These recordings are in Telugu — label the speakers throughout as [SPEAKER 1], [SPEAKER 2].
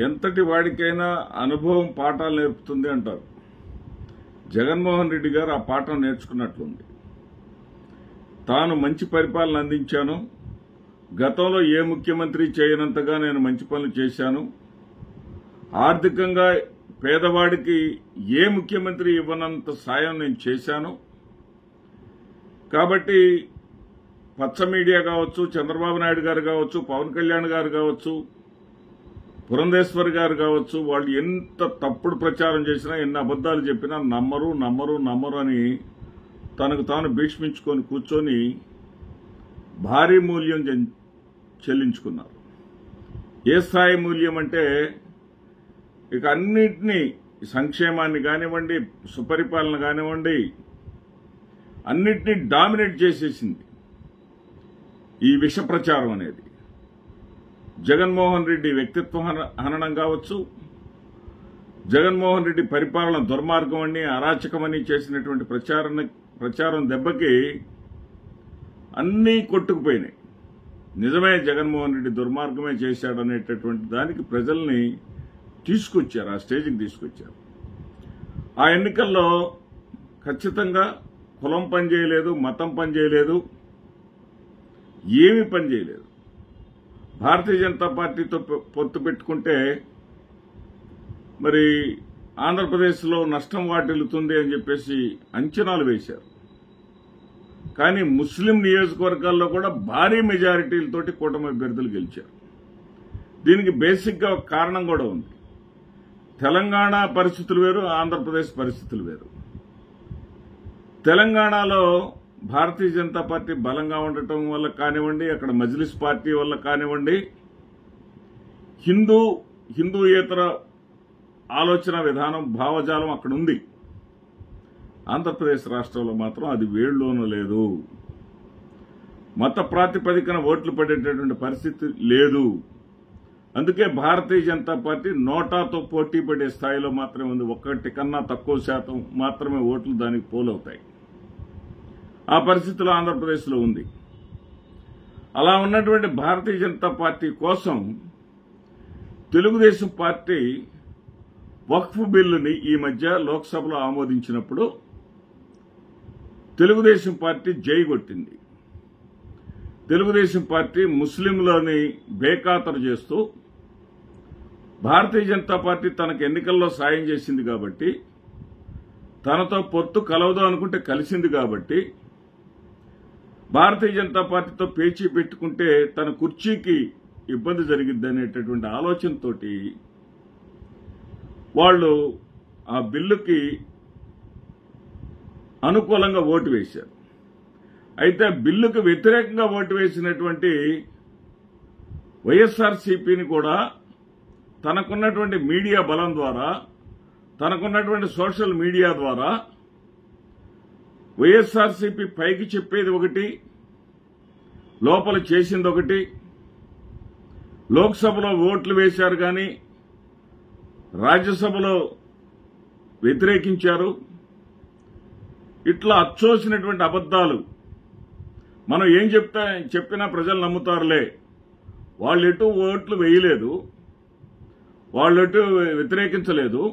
[SPEAKER 1] ఎంతటి వాడికైనా అనుభవం పాఠాలు నేర్పుతుంది అంటారు. జగన్మోహన్ రెడ్డి గారు ఆ పాఠం నేర్చుకున్నట్లుంది. తాను మంచి పరిపాలన అందించాను, గతంలో ఏ ముఖ్యమంత్రి చేయనంతగా నేను మంచి పనులు చేశాను, ఆర్థికంగా పేదవాడికి ఏ ముఖ్యమంత్రి ఇవ్వనంత సాయం నేను చేశాను. కాబట్టి పచ్చ మీడియా కావచ్చు, చంద్రబాబు నాయుడు గారు కావచ్చు, పవన్ కళ్యాణ్ గారు కావచ్చు, పురంధేశ్వర్ గారు కావచ్చు, వాళ్ళు ఎంత తప్పుడు ప్రచారం చేసినా, ఎన్ని అబద్దాలు చెప్పినా నమ్మరు అని తనకు తాను భీష్మించుకొని కూర్చొని భారీ మూల్యం చెల్లించుకున్నారు. ఏ స్థాయి మూల్యం అంటే ఇక అన్నింటినీ, సంక్షేమాన్ని కానివ్వండి, సుపరిపాలన కానివ్వండి, అన్నింటినీ డామినేట్ చేసేసింది ఈ విష ప్రచారం అనేది. జగన్మోహన్ రెడ్డి వ్యక్తిత్వ హననం కావచ్చు, జగన్మోహన్ రెడ్డి పరిపాలన దుర్మార్గం అని, అరాచకమని చేసినటువంటి ప్రచారం దెబ్బకి అన్నీ కొట్టుకుపోయినాయి. నిజమే, జగన్మోహన్ రెడ్డి దుర్మార్గమే చేశాడనేటటువంటి దానికి ప్రజల్ని తీసుకొచ్చారు, ఆ స్టేజ్కి తీసుకొచ్చారు. ఆ ఎన్నికల్లో ఖచ్చితంగా కులం పనిచేయలేదు, మతం పనిచేయలేదు, ఏమీ పనిచేయలేదు. భారతీయ జనతా పార్టీతో పొత్తు పెట్టుకుంటే మరి ఆంధ్రప్రదేశ్లో నష్టం వాటిల్లుతుంది అని చెప్పేసి అంచనాలు వేశారు. కానీ ముస్లిం నియోజకవర్గాల్లో కూడా భారీ మెజారిటీలతోటి కూటమి అభ్యర్థులు గెలిచారు. దీనికి బేసిక్గా ఒక కారణం కూడా ఉంది. తెలంగాణ పరిస్థితులు వేరు, ఆంధ్రప్రదేశ్ పరిస్థితులు వేరు. తెలంగాణలో భారతీయ జనతా పార్టీ బలంగా ఉండటం వల్ల కానివ్వండి, అక్కడ మజ్లిస్ పార్టీ వల్ల కానివ్వండి, హిందూయేతర ఆలోచన విధానం, భావజాలం అక్కడ ఉంది. ఆంధ్రప్రదేశ్ రాష్ట్రంలో మాత్రం అది వేళ్లోనూ లేదు. మత ప్రాతిపదికన ఓట్లు పడేటటువంటి పరిస్థితి లేదు. అందుకే భారతీయ జనతా పార్టీ నోటాతో పోటీ పడే స్థాయిలో మాత్రమే ఉంది. 1 కన్నా తక్కువ శాతం మాత్రమే ఓట్లు దానికి పోలవుతాయి. ఆ పరిస్థితిలో ఆంధ్రప్రదేశ్లో ఉంది. అలా ఉన్నటువంటి భారతీయ జనతా పార్టీ కోసం తెలుగుదేశం పార్టీ వక్ఫ్ బిల్లుని ఈ మధ్య లోక్సభలో ఆమోదించినప్పుడు తెలుగుదేశం పార్టీ జై కొట్టింది. తెలుగుదేశం పార్టీ ముస్లింలని బేఖాతరు చేస్తూ భారతీయ జనతా పార్టీ తనకు ఎన్నికల్లో సాయం చేసింది కాబట్టి, తనతో పొత్తు కలవదు అనుకుంటే కలిసింది కాబట్టి, భారతీయ జనతా పార్టీతో పేచీ పెట్టుకుంటే తన కుర్చీకి ఇబ్బంది జరిగిద్ది అనేటటువంటి ఆలోచనతోటి వాళ్ళు ఆ బిల్లుకి అనుకూలంగా ఓటు వేశారు. అయితే బిల్లుకు వ్యతిరేకంగా ఓటు వేసినటువంటి వైఎస్ఆర్సీపీని కూడా తనకున్నటువంటి మీడియా బలం ద్వారా, తనకున్నటువంటి సోషల్ మీడియా ద్వారా వైఎస్ఆర్సీపీ పైకి చెప్పేది ఒకటి, లోపల చేసింది ఒకటి. లోక్సభలో ఓట్లు వేశారు కానీ రాజ్యసభలో వ్యతిరేకించారు. ఇట్లా అచ్చోసినటువంటి అబద్దాలు. మనం ఏం చెప్పినా ప్రజలు నమ్ముతారులే, వాళ్ళెటు ఓట్లు వేయలేదు, వాళ్ళెటు వ్యతిరేకించలేదు.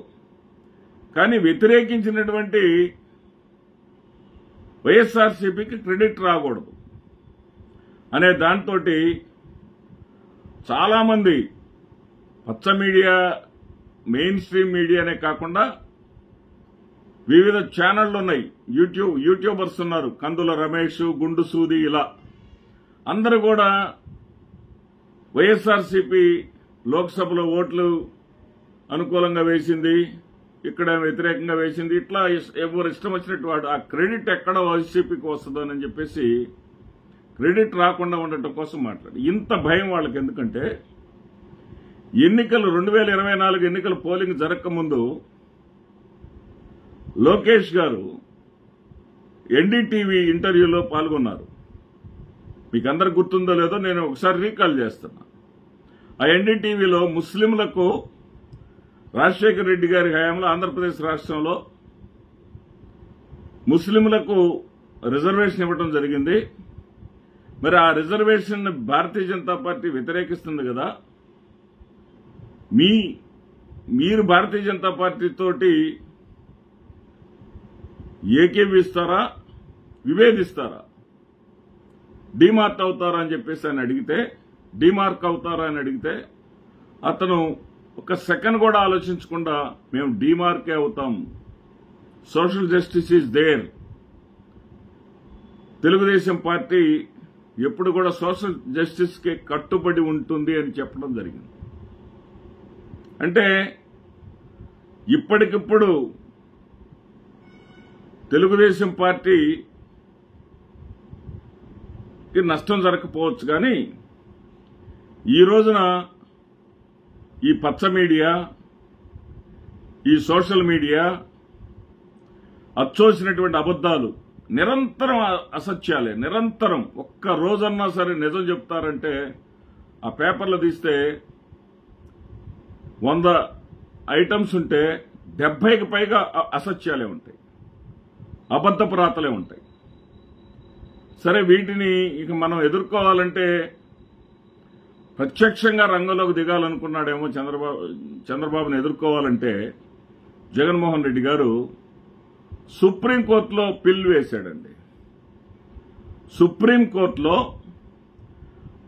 [SPEAKER 1] కానీ వ్యతిరేకించినటువంటి వైఎస్ఆర్సీపీకి క్రెడిట్ రాకూడదు అనే దాంతో చాలామంది పచ్చ మీడియా, మెయిన్ స్ట్రీమ్ మీడియానే కాకుండా వివిధ ఛానళ్లు ఉన్నాయి, యూట్యూబర్స్ ఉన్నారు, కందుల రమేష్, గుండు సూది, ఇలా అందరూ కూడా వైఎస్ఆర్సీపీ లోక్సభలో ఓట్లు అనుకూలంగా వేసింది, ఇక్కడ వ్యతిరేకంగా వేసింది, ఇట్లా ఎవరు ఇష్టం వచ్చినట్టు వాడు ఆ క్రెడిట్ ఎక్కడ వైసీపీకి వస్తుందని చెప్పేసి క్రెడిట్ రాకుండా ఉండటం కోసం మాట్లాడు. ఇంత భయం వాళ్ళకి ఎందుకంటే ఎన్నికలు 2024 ఎన్నికల పోలింగ్ జరగకముందు లోకేష్ గారు ఎన్డీటీవీ ఇంటర్వ్యూలో పాల్గొన్నారు. మీకు అందరికి గుర్తుందో లేదో నేను ఒకసారి రీకాల్ చేస్తున్నా. ఆ ఎన్డీటీవీలో ముస్లింలకు రాజశేఖర రెడ్డి గారి హయాంలో ఆంధ్రప్రదేశ్ రాష్ట్రంలో ముస్లింలకు రిజర్వేషన్ ఇవ్వడం జరిగింది. మరి ఆ రిజర్వేషన్ భారతీయ జనతా పార్టీ వ్యతిరేకిస్తుంది కదా, మీరు భారతీయ జనతా పార్టీ తోటి ఏకీవిస్తారా, విభేదిస్తారా? డిమార్క్ అవుతారా అని చెప్పేసి ఆయన అడిగితే, డిమార్క్ అవుతారా అని అడిగితే అతను ఒక సెకండ్ కూడా ఆలోచించకుండా మేము డిమార్కే అవుతాం, social justice is there, Telugu Desam party ఎప్పుడు కూడా సోషల్ జస్టిస్ కి కట్టుబడి ఉంటుంది అని చెప్పడం జరిగింది. అంటే ఇప్పటికిప్పుడు తెలుగుదేశం పార్టీకి నష్టం జరగకపోవచ్చు, కానీ ఈ రోజున ఈ పచ్చ మీడియా, ఈ సోషల్ మీడియా అచ్చోసినటువంటి అబద్దాలు, నిరంతరం అసత్యాలే, నిరంతరం. ఒక్క రోజన్నా సరే నిజం చెప్తారంటే ఆ పేపర్లు తీస్తే 100 ఐటమ్స్ ఉంటే 70కి పైగా అసత్యాలే ఉంటాయి, అబద్ధపు రాతలే ఉంటాయి. సరే, వీటిని ఇక మనం ఎదుర్కోవాలంటే ప్రత్యక్షంగా రంగంలోకి దిగాలనుకున్నాడేమో చంద్రబాబును ఎదుర్కోవాలంటే జగన్మోహన్ రెడ్డి గారు సుప్రీంకోర్టులో పిల్ వేశాడండి. సుప్రీంకోర్టులో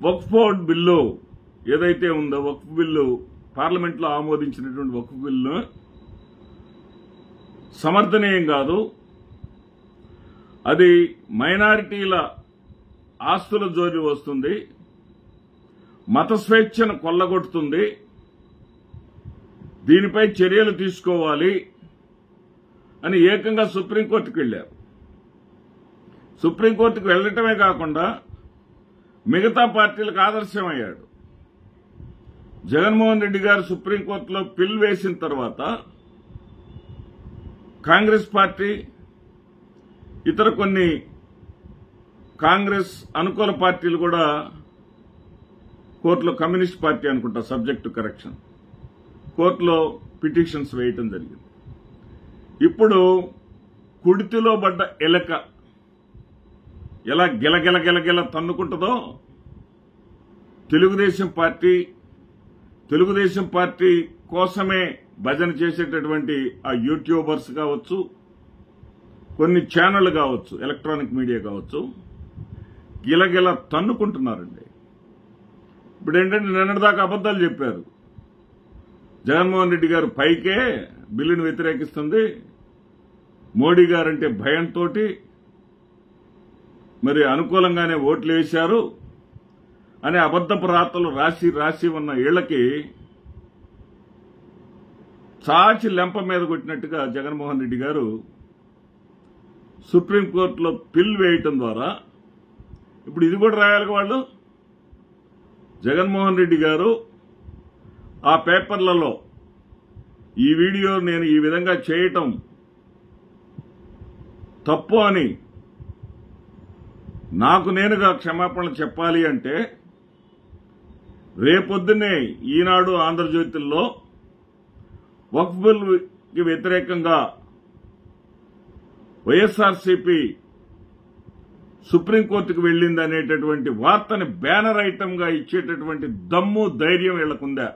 [SPEAKER 1] వక్ఫ్ బోర్డ్ బిల్లు ఏదైతే ఉందో, వక్ఫ్ బిల్లు పార్లమెంట్లో ఆమోదించినటువంటి వక్ఫ్ బిల్లు సమర్థనీయం కాదు, అది మైనారిటీల ఆస్తుల జోలి వస్తుంది, మత స్వేచ్ఛను కొల్లగొడుతుంది, దీనిపై చర్యలు తీసుకోవాలి అని ఏకంగా సుప్రీంకోర్టుకు వెళ్లారు. సుప్రీంకోర్టుకు వెళ్లటమే కాకుండా మిగతా పార్టీలకు ఆదర్శమయ్యాడు. జగన్మోహన్ రెడ్డి గారు సుప్రీంకోర్టులో పిల్ వేసిన తర్వాత కాంగ్రెస్ పార్టీ, ఇతర కొన్ని కాంగ్రెస్ అనుకూల పార్టీలు కూడా కోర్టులో, కమ్యూనిస్ట్ పార్టీ అనుకుంటా, సబ్జెక్టు కరెక్షన్, కోర్టులో పిటిషన్స్ వేయటం జరిగింది. ఇప్పుడు కుడితిలో పడ్డ ఎలక ఎలా గిలగిల తన్నుకుంటుందో తెలుగుదేశం పార్టీ కోసమే భజన చేసేటటువంటి ఆ యూట్యూబర్స్ కావచ్చు, కొన్ని ఛానళ్లు కావచ్చు, ఎలక్ట్రానిక్ మీడియా కావచ్చు, గిలగిల తన్నుకుంటున్నారండి. ఇప్పుడు ఏంటంటే నిన్నటిదాకా అబద్దాలు చెప్పారు. జగన్మోహన్ రెడ్డి గారు పైకే బిల్లును వ్యతిరేకిస్తుంది, మోడీ గారంటే భయంతో మరి అనుకూలంగానే ఓట్లు వేశారు అనే అబద్దపు రాతలు రాసి ఉన్న ఇళ్లకి చాచి లెంప మీద కొట్టినట్టుగా జగన్మోహన్ రెడ్డి గారు సుప్రీంకోర్టులో పిల్ వేయటం ద్వారా ఇప్పుడు ఇది కూడా రాయాలి. వాళ్ళు జగన్మోహన్ రెడ్డి గారు ఆ పేపర్లలో ఈ వీడియో నేను ఈ విధంగా చేయటం తప్పు అని నాకు నేనుగా క్షమాపణలు చెప్పాలి అంటే రేపొద్దునే ఈనాడు, ఆంధ్రజ్యోతిల్లో వక్ఫ్ బిల్లుకి వ్యతిరేకంగా వైఎస్ఆర్సీపీ సుప్రీంకోర్టుకు వెళ్లిందనేటటువంటి వార్తని బ్యానర్ ఐటమ్ గా ఇచ్చేటటువంటి దమ్ము, ధైర్యం వీళ్లకుందా?